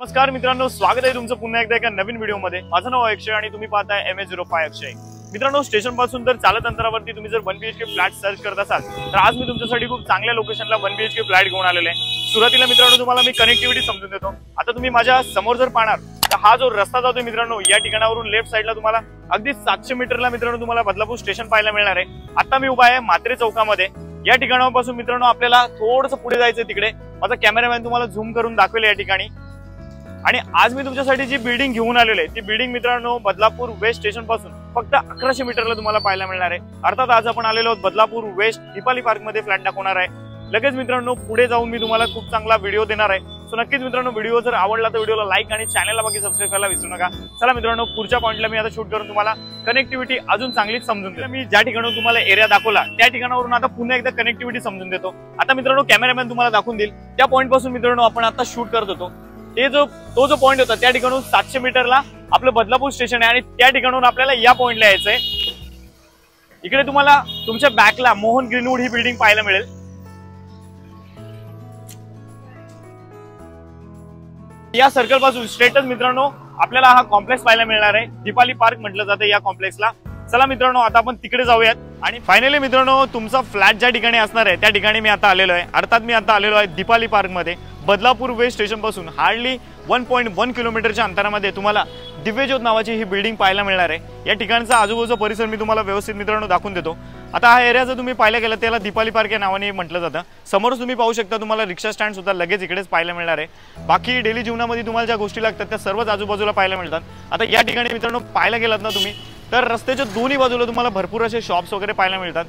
नमस्कार मित्रांनो, स्वागत आहे तुमचं पुन्हा एकदा एका नवीन व्हिडिओमध्ये। माझं नाव अक्षय आणि तुम्ही पाहताय MA05 अक्षय। मित्रांनो, स्टेशन पासून तर चालत अंतरावरती तुम्ही जर 1 BHK फ्लॅट सर्च करत असाल तर आज मी तुमच्यासाठी खूप चांगल्या लोकेशनला 1 BHK फ्लॅट घेऊन आलेलो आहे। सुरुवातीला मित्रांनो तुम्हाला मी कनेक्टिव्हिटी समजून देतो। आता तुम्ही माझ्या समोर जर पाहणार तर हा जो रस्ता जातोय मित्रांनो, या ठिकाणावरून लेफ्ट साइडला तुम्हाला अगदी 700 मीटरला मित्रांनो तुम्हाला बदलापूर स्टेशन पाहायला मिळणार आहे। आता मी उभा आहे म्हात्रे चौकामध्ये। या ठिकाणापासून मित्रांनो आपल्याला थोडंसं पुढे जायचं तिकडे। माझा कॅमेरामॅन तुम्हाला झूम करून दाखवेल या ठिकाणी। आणि आज मी तुमच्यासाठी जी बिल्डिंग घेऊन आलेलो आहे ती बिल्डिंग मित्रांनो बदलापूर वेस्ट स्टेशन पासून फक्त 1100 मीटरला तुम्हाला पाहायला मिळणार आहे। अर्थात आज आपण आलेलो आहोत बदलापूर वेस्ट दीपाली पार्क मध्ये फ्लॅट दाखवणार आहे। लगेच मित्रांनो पुढे जाऊन मी तुम्हाला खूप चांगला व्हिडिओ देणार आहे। सो नक्कीच मित्रांनो, व्हिडिओ जर आवडला तर व्हिडिओला लाईक आणि चॅनलला बाकी सबस्क्राइब करायला विसरू नका। चला मित्रांनो, पुढच्या पॉइंटला मी आता शूट करून तुम्हाला कनेक्टिव्हिटी अजून चांगली समजून देतो। मी ज्या ठिकाणाहून तुम्हाला एरिया दाखवला त्या ठिकाणावरून आता पुन्हा एकदा कनेक्टिव्हिटी समजून देतो। आता मित्रांनो कॅमेरामॅन तुम्हाला दाखवून देईल त्या पॉइंट पासून मित्रांनो आपण आता शूट करत होतो। तो जो पॉइंट होता त्या ठिकाणून 700 मीटरला आपलं बदलापूर स्टेशन आहे आणि त्या ठिकाणून आपल्याला या पॉइंटला यायचंय। इकडे तुम्हाला तुमच्या बॅकला मोहन ग्रीनवुड ही बिल्डिंग पाहायला मिळेल। या सर्कल पासून स्ट्रेटच मित्रांनो आपल्याला हा कॉम्प्लेक्स पाहायला मिळणार आहे। दीपाली पार्क म्हटलं जातं या कॉम्प्लेक्सला। चला मित्रांनो, आता आपण तिकडे जाऊयात। आणि फायनली मित्रांनो तुमचा फ्लॅट ज्या ठिकाणी असणार आहे त्या ठिकाणी मी आता आलेलो आहे। अर्थात मी आता आलेलो आहे दीपाली पार्क मध्ये। बदलापूर वेस्ट स्टेशन पासून हार्डली 1.1 किलोमीटरच्या अंतरामध्ये तुम्हाला दिव्यज्योत नावाची ही बिल्डिंग पाहायला मिळणार आहे। या ठिकाणचा आजूबाजूचा परिसर मी तुम्हाला व्यवस्थित मित्रांनो दाखवून देतो। आता हा एरिया जर तुम्ही पाहायला गेला त्याला दीपाली पार्क या नावाने म्हटलं जातं। समोरच तुम्ही पाहू शकता तुम्हाला रिक्षा स्टँड सुद्धा लगेच इकडेच पाहायला मिळणार आहे। बाकी डेली जीवनामध्ये तुम्हाला ज्या गोष्टी लागतात त्या सर्वच आजूबाजूला पाहायला मिळतात। आता या ठिकाणी मित्रांनो पाहायला गेलात ना तुम्ही तर रस्त्याच्या दोन्ही बाजूला तुम्हाला भरपूर असे शॉप्स वगैरे पाहायला मिळतात।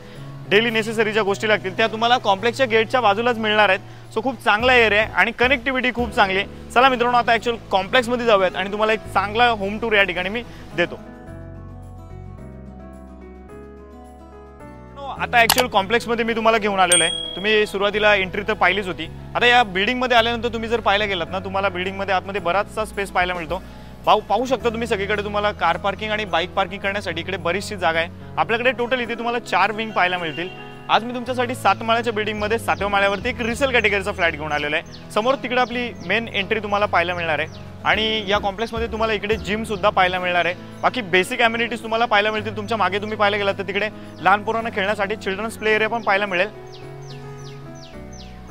डेली नेसेसरी ज्या गोष्टी लागतील त्या तुम्हाला कॉम्प्लेक्सच्या गेटच्या बाजूलाच मिळणार आहेत। सो खूप चांगला एरिया आहे आणि कनेक्टिव्हिटी खूप चांगली आहे। चला मित्रांनो, आता ऍक्च्युअल कॉम्प्लेक्स मध्ये जाऊयात आणि तुम्हाला एक चांगला होम टूर या ठिकाणी मी देतो। आता ऍक्च्युअल कॉम्प्लेक्स मध्ये मी तुम्हाला घेऊन आलेलो आहे। तुम्ही सुरुवातीला एंट्री तर पाहिलीच होती। आता या बिल्डिंग मध्ये आल्यानंतर तुम्ही जर पाहायला गेलात ना तुम्हाला बिल्डिंग मध्ये आतमध्ये बराचसा स्पेस पाहायला मिळतो। पाहू शकता तुम्ही सगळीकडे तुम्हाला कार पार्किंग आणि बाईक पार्किंग करण्यासाठी इकडे बरीचशी जागा आहे। आपल्याकडे टोटल इथे तुम्हाला 4 विंग पाहायला मिळतील। आज मी तुमच्यासाठी 7 माळ्याच्या बिल्डिंग मध्ये 7व्या माळ्यावरती एक रिसेल कॅटेगरीचा फ्लॅट घेऊन आलेला आहे। समोर तिकडे आपली मेन एंट्री तुम्हाला पाहायला मिळणार आहे आणि या कॉम्प्लेक्स मध्ये तुम्हाला इकडे जिम सुद्धा पाहायला मिळणार आहे। बाकी बेसिक अम्युनिटीज तुम्हाला पाहायला मिळतील। तुमच्या मागे तुम्ही पाहायला गेलात तर तिकडे लहान पोरांना खेळण्यासाठी चिल्ड्रन्स प्ले एरिया पण पाहायला मिळेल।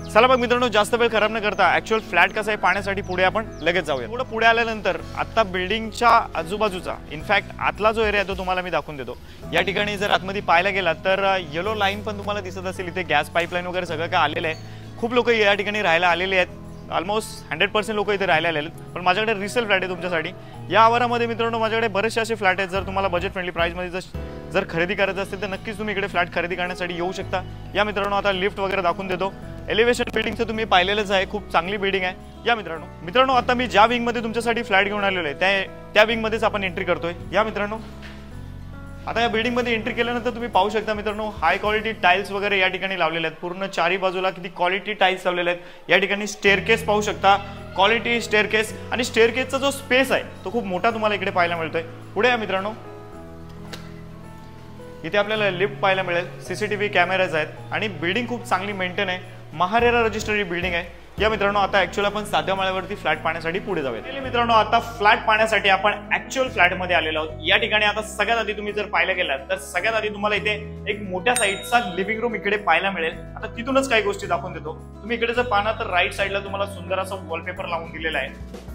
चला बघ मित्रांनो, जास्त वेळ खराब न करता ऍक्च्युअल फ्लॅट कसा आहे पाहण्यासाठी पुढे आपण लगेच जाऊया। पुढे आल्यानंतर आता बिल्डिंगच्या आजूबाजूचा इनफॅक्ट आतला जो एरिया आहे तो तुम्हाला मी दाखवून देतो। या ठिकाणी जर आतमध्ये पाहायला गेला तर येलो लाईन पण तुम्हाला दिसत असेल। इथे गॅस पाईपलाईन वगैरे सगळं काय आलेलं आहे। खूप लोक या ठिकाणी राहायला आलेले आहेत। ऑलमोस्ट 100% लोक इथे राहायला आलेले आहेत। पण माझ्याकडे रिसेल फ्लॅट आहे तुमच्यासाठी। या आवारामध्ये मित्रांनो माझ्याकडे बरेचसे असे फ्लॅट आहेत। जर तुम्हाला बजेट फ्रेंडली प्राइसमध्ये जर खरेदी करायचं असेल तर नक्कीच तुम्ही इकडे फ्लॅट खरेदी करण्यासाठी येऊ शकता। या मित्रांनो आता लिफ्ट वगैरे दाखवून देतो। एलिव्हेशन बिल्डिंगचं तुम्ही पाहिलेलंच आहे, खूप चांगली बिल्डिंग आहे। या मित्रांनो आता मी ज्या विंग मध्ये तुमच्यासाठी फ्लॅट घेऊन आलेलो आहे त्या विंग मध्येच आपण एंट्री करतोय। या मित्रांनो आता या बिल्डिंग मध्ये एंट्री केल्यानंतर तुम्ही पाहू शकता मित्रांनो हाय क्वालिटी टाइल्स वगैरे या ठिकाणी लावलेले आहेत। पूर्ण चारी बाजूला किती क्वालिटी टाइल्स लावलेले आहेत। या ठिकाणी स्टेअरकेस पाहू शकता, क्वालिटी स्टेअरकेस आणि स्टेअरकेसचा जो स्पेस आहे तो खूप मोठा तुम्हाला इकडे पाहायला मिळतोय। पुढे या मित्रांनो इथे आपल्याला लिफ्ट पाहायला मिळेल, सीसीटीव्ही कॅमेराज आहेत आणि बिल्डिंग खूप चांगली मेंटेन आहे। महारेरा रजिस्टर्ड बिल्डिंग आहे। या मित्रांनो आता ऍक्च्युअल आपण 7व्या माळ्यावरती फ्लॅट पाहण्यासाठी पुढे जाऊया। मित्रांनो आता फ्लॅट पाहण्यासाठी आपण ऍक्च्युअल फ्लॅट मध्ये आलेलो आहोत। या ठिकाणी आता सगळ्यात आधी तुम्ही जर पाहायला गेलात तर सगळ्यात आधी तुम्हाला इथे एक मोठ्या साईजचा लिव्हिंग रूम इकडे पाहायला मिळेल। आता तिथूनच काही गोष्टी दाखवून देतो। तुम्ही इकडे जर पाहणार तर राईट साईडला तुम्हाला सुंदर असं वॉलपेपर लावून दिलेला आहे।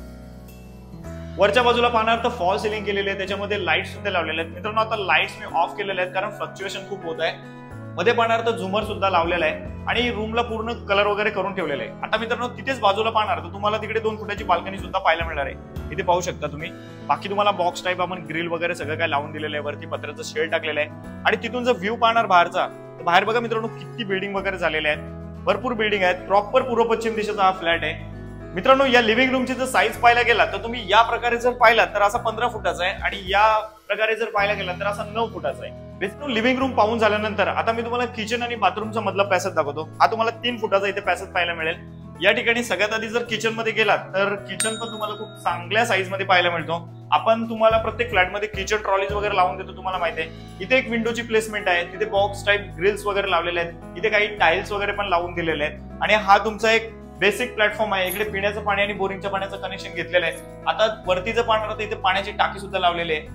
वरच्या बाजूला पाहणार तर फॉल सिलिंग केलेली आहे, त्याच्यामध्ये लाईट्स सुद्धा लावलेले आहेत। मित्रांनो आता लाईट्स मी ऑफ केलेले आहेत कारण फ्लक्च्युएशन खूप होत आहे। मध्ये पाहणार तर झुमर सुद्धा लावलेला आहे आणि रूमला पूर्ण कलर वगैरे करून ठेवलेला आहे। आता मित्रांनो तिथेच बाजूला पाहणार तर तुम्हाला तिकडे 2 फुटाची बाल्कनी सुद्धा पाहायला मिळणार आहे। इथे पाहू शकता तुम्ही। बाकी तुम्हाला बॉक्स टाईप आपण ग्रिल वगैरे सगळं काय लावून दिलेलं आहे। वरती पत्र्याचं शेड टाकलेलं आहे आणि तिथून जर व्ह्यू पाहणार बाहेरचा तर बाहेर बघा मित्रांनो किती बिल्डिंग वगैरे झालेले आहेत। भरपूर बिल्डिंग आहेत। प्रॉपर पूर्व पश्चिम दिशेचा हा फ्लॅट आहे। मित्रांनो या लिव्हिंग रूमची जर साईज पाहायला गेला तर तुम्ही या प्रकारे जर पाहिला तर असा 15 फुटाचा आहे आणि या प्रकारे जर पाहायला गेला तर असा 9 फुटाचा आहे। लिव्हिंग रूम पाहून झाल्यानंतर आता मी तुम्हाला किचन आणि बाथरूमचा मधला पॅसेज दाखवतो। हा तुम्हाला 3 फुटाचा इथे पॅसेज पाहायला मिळेल। या ठिकाणी सगळ्यात आधी जर किचन मध्ये गेलात तर किचन पण तुम्हाला खूप चांगल्या साईज मध्ये पाहायला मिळतो। आपण तुम्हाला प्रत्येक फ्लॅट मध्ये किचन ट्रॉलीज वगैरे लावून देतो, तुम्हाला माहिती आहे। इथे एक विंडोची प्लेसमेंट आहे, तिथे बॉक्स टाईप ग्रिल्स वगैरे लावलेले आहेत, इथे काही टाइल्स वगैरे पण लावून दिलेले आहेत आणि हा तुमचा एक बेसिक प्लॅटफॉर्म आहे. इकडे पिण्याचं पाणी आणि बोरिंगच्या पाण्याचं कनेक्शन घेतलेलं आहे. आता वरती जर पाहणार तर इथे पाण्याची टाकी सुद्धा लावलेली आहे.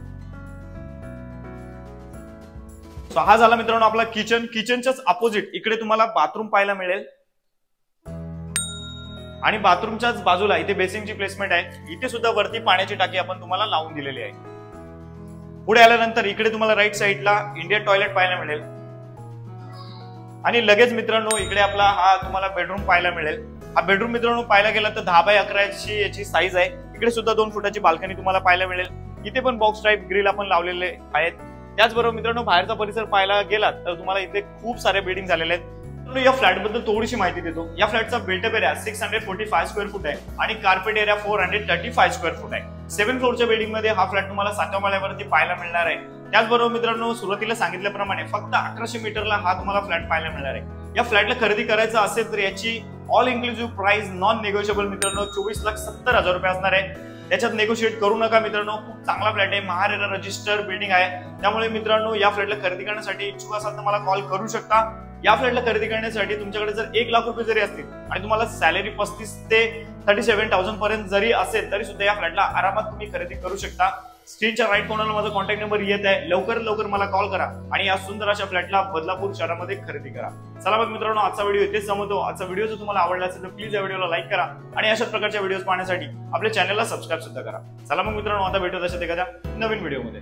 सो हा झाला मित्रांनो आपला किचन. किचनच्याच अपोजिट इकडे तुम्हाला बाथरूम पाहायला मिळेल आणि बाथरूमच्याच बाजूला इथे बेसिनची प्लेसमेंट आहे. इथे सुद्धा वरती पाण्याची टाकी आपण तुम्हाला लावून दिलेली आहे. पुढे आल्यानंतर इकडे तुम्हाला राईट साईडला इंडियन टॉयलेट पाहायला मिळेल आणि लगेच मित्रांनो इकडे आपला हा तुम्हाला बेडरूम पाहायला मिळेल. हा बेडरूम मित्रांनो पाहायला गेला तर 10x11 याची साईज आहे. इकडे सुद्धा 2 फुटाची बाल्कनी तुम्हाला पाहायला मिळेल. इथे पण बॉक्स टाईप ग्रिल आपण लावलेले आहेत. त्याचबरोबर मित्रांनो बाहेरचा परिसर पाहायला गेलात तर तुम्हाला इथे खूप सारे बिल्डिंग झालेले आहेत. या फ्लॅट बद्दल थोडीशी माहिती देतो. या फ्लॅटचा बिल्टअप एरिया 645 स्क्वेअर फूट आहे आणि कार्पेट एरिया 435 स्क्वेअर फूट आहे. 7 फ्लोअरच्या बिल्डिंग मध्ये हा फ्लॅट तुम्हाला 7व्या मजल्यावरती पाहायला मिळणार आहे. त्याचबरोबर मित्रांनो सुरुवातीला सांगितल्याप्रमाणे फक्त 1100 मीटरला हा तुम्हाला फ्लॅट पाहायला मिळणार आहे. या फ्लॅटला खरेदी करायचं असेल तर याची all inclusive price non negotiable मित्रांनो 24,70,000 रुपये असणार आहे. त्याच्यात नेगोशिएट करू नका मित्रांनो. खूप चांगला फ्लॅट आहे. महारेरा रजिस्टर बिल्डिंग आहे. त्यामुळे मित्रांनो या फ्लॅटला खरेदी करण्यासाठी इच्छुक असाल तर मला कॉल करू शकता. या फ्लॅटला खरेदी करण्यासाठी तुमच्याकडे जर 1 लाख रुपये जरी असतील आणि तुम्हाला सॅलरी 35 ते 37,000 पर्यंत जरी असेल तरी सुद्धा या फ्लॅटला आरामात तुम्ही खरेदी करू शकता. स्क्रीनच्या राईट कॉर्नरला माझा कॉन्टॅक्ट नंबर येत आहे. लवकरात लवकर मला कॉल करा आणि या सुंदर अशा फ्लॅटला बदलापूर शहरामध्ये खरेदी करा. चला मग मित्रांनो आजचा व्हिडिओ इथेच संपवतो. आजचा व्हिडिओ जर तुम्हाला आवडला असेल तर प्लीज या व्हिडिओला लाईक करा आणि अशाच प्रकारच्या व्हिडिओज पाहण्यासाठी आपल्या चॅनलला सबस्क्राईब सुद्धा करा. चला मग मित्रांनो आता भेटूया अशाच एखाद्या नवीन व्हिडिओमध्ये.